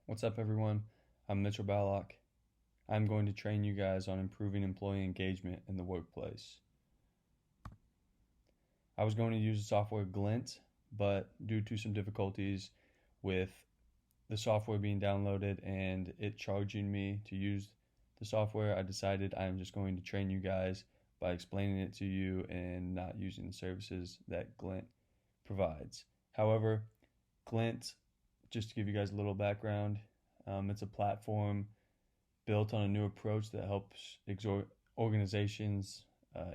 What's up, everyone? I'm Mitchell Ballock. I'm going to train you guys on improving employee engagement in the workplace. I was going to use the software Glint, but due to some difficulties with the software being downloaded and it charging me to use the software, I decided I'm just going to train you guys by explaining it to you and not using the services that Glint provides. However, Glint, just to give you guys a little background, it's a platform built on a new approach that helps organizations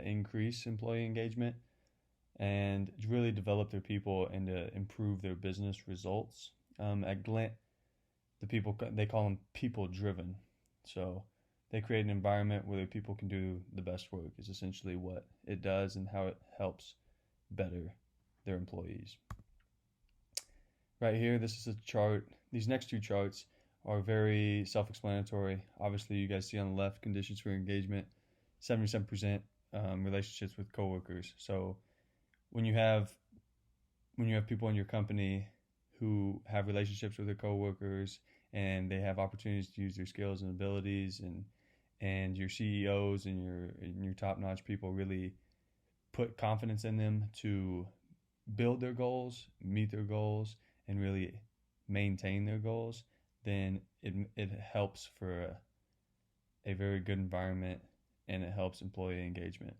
increase employee engagement and really develop their people and to improve their business results. At Glint, they call them people driven. So they create an environment where the people can do the best work is essentially what it does and how it helps better their employees. Right here, this is a chart. These next two charts are very self-explanatory. Obviously, you guys see on the left conditions for engagement, 77% relationships with coworkers. So when you have people in your company who have relationships with their coworkers and they have opportunities to use their skills and abilities, and your CEOs and your top-notch people really put confidence in them to build their goals, meet their goals, and really maintain their goals, then it helps for a very good environment and it helps employee engagement.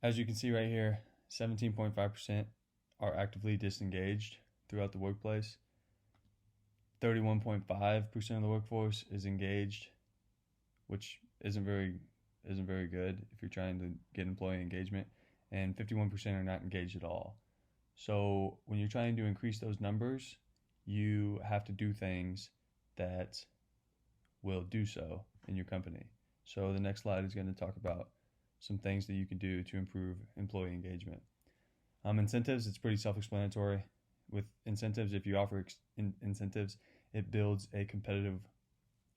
As you can see right here, 17.5% are actively disengaged throughout the workplace. 31.5% of the workforce is engaged, which isn't very good if you're trying to get employee engagement, and 51% are not engaged at all. So when you're trying to increase those numbers, you have to do things that will do so in your company. So the next slide is going to talk about some things that you can do to improve employee engagement. Incentives, it's pretty self-explanatory. With incentives, if you offer incentives, it builds a competitive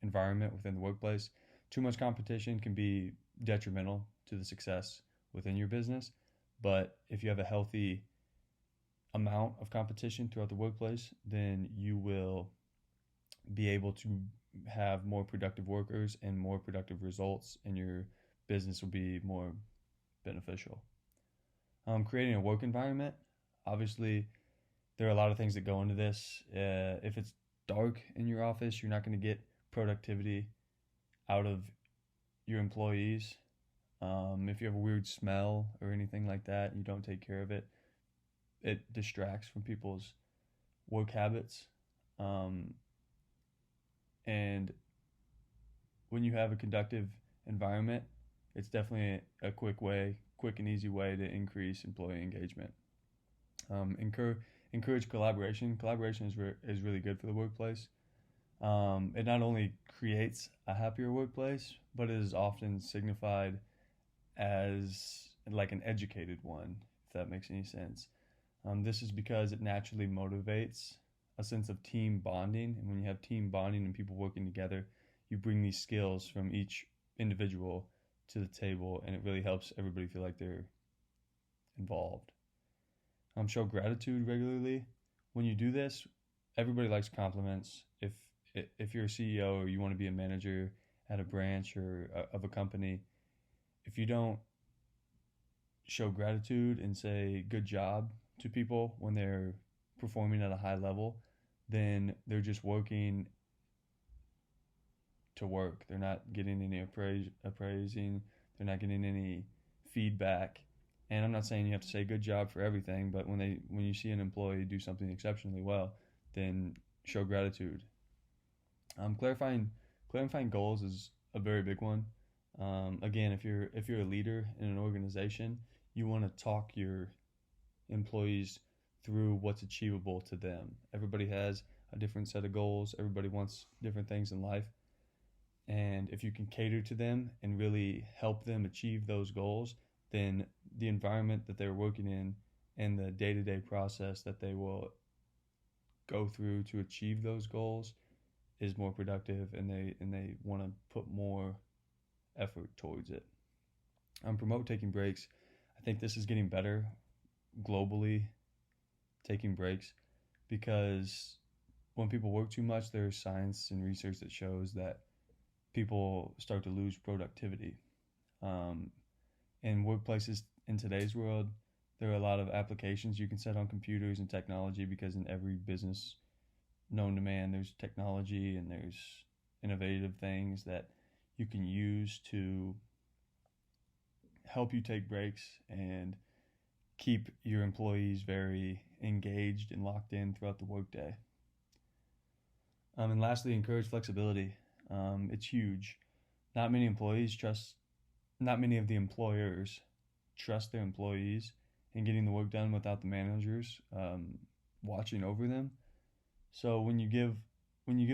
environment within the workplace. Too much competition can be detrimental to the success within your business, but if you have a healthy amount of competition throughout the workplace, then you will be able to have more productive workers and more productive results, and your business will be more beneficial. Creating a work environment, obviously, there are a lot of things that go into this. If it's dark in your office, you're not going to get productivity out of your employees. If you have a weird smell or anything like that, you don't take care of it, it distracts from people's work habits. And when you have a conductive environment, it's definitely a quick and easy way to increase employee engagement. Encourage collaboration. Collaboration is really good for the workplace. It not only creates a happier workplace, but it is often signified as like an educated one, if that makes any sense. This is because it naturally motivates a sense of team bonding. And when you have team bonding and people working together, you bring these skills from each individual to the table, and it really helps everybody feel like they're involved. Show gratitude regularly. When you do this, everybody likes compliments. If you're a CEO or you want to be a manager at a branch or of a company, if you don't show gratitude and say good job to people when they're performing at a high level, then they're just working to work. They're not getting any appraising. They're not getting any feedback. And I'm not saying you have to say good job for everything, but when you see an employee do something exceptionally well, then show gratitude. Clarifying goals is a very big one. Again, if you're a leader in an organization, you want to talk your employees through what's achievable to them. Everybody has a different set of goals. Everybody wants different things in life. And if you can cater to them and really help them achieve those goals, then the environment that they're working in and the day-to-day process that they will go through to achieve those goals is more productive, and they want to put more effort towards it. Promote taking breaks. I think this is getting better globally, taking breaks, because when people work too much, there's science and research that shows that people start to lose productivity. Um, in workplaces in today's world, there are a lot of applications you can set on computers and technology because in every business known to man, there's technology and there's innovative things that you can use to help you take breaks and keep your employees very engaged and locked in throughout the workday. And lastly, encourage flexibility. It's huge. Not many employees trust, not many of the employers trust their employees in getting the work done without the managers watching over them. So when you give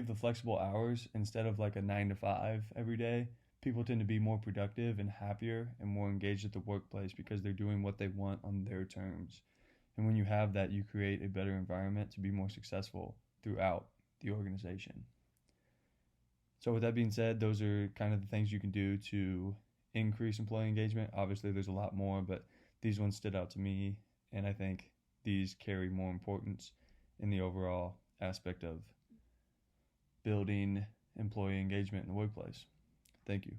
the flexible hours instead of like a 9 to 5 every day, people tend to be more productive and happier and more engaged at the workplace because they're doing what they want on their terms. And when you have that, you create a better environment to be more successful throughout the organization. So with that being said, those are kind of the things you can do to increase employee engagement. Obviously, there's a lot more, but these ones stood out to me, and I think these carry more importance in the overall aspect of building employee engagement in the workplace. Thank you.